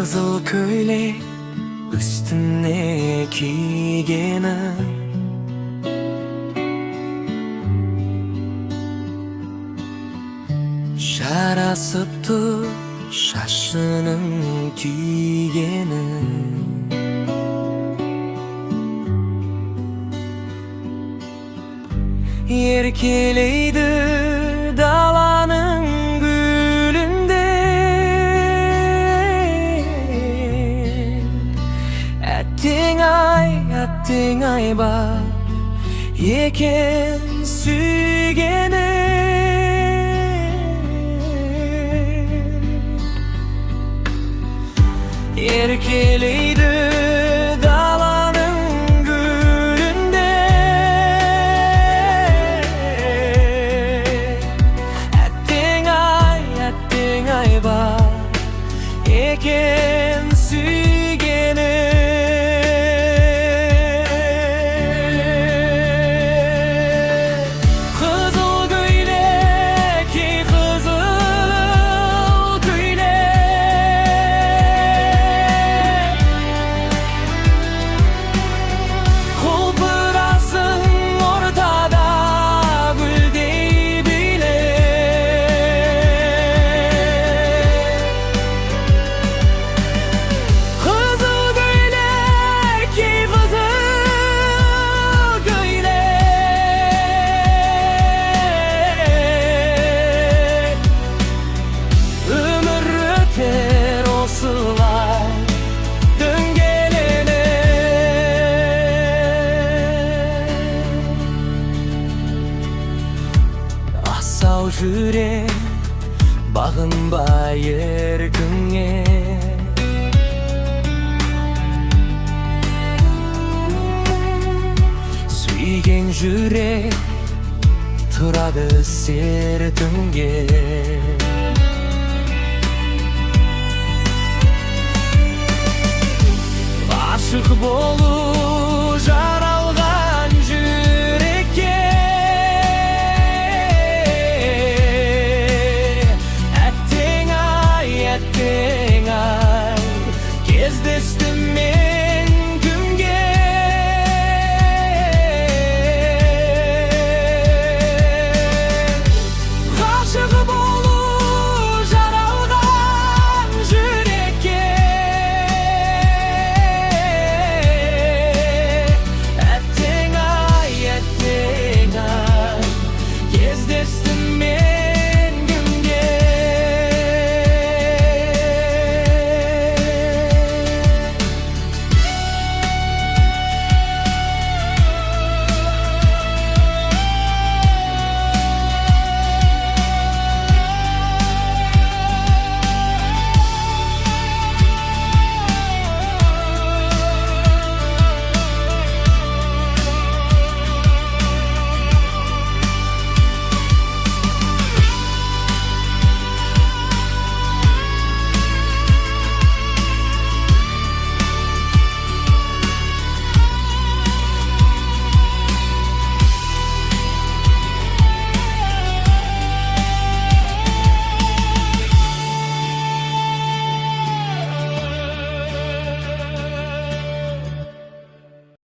қызыл көйлек үстіне кигені, жарасыпты шашының түйгені. Еркелейді даланың гүлінде, әттең ай бар екен сүйгені. Еркелейді даланың гүлінде, әттең ай бар екен сүйгені. Қызыл көйлек, қызыл көйлек, құлпырасың ортада гүлдей билеп. Қызыл көйлек, қызыл көйлек, өмір өтер осылай дөңгеленіп. Асау жүрек бағынбай еркіңе, сүйген жүрек тұрады сертіңге. Ғашық болу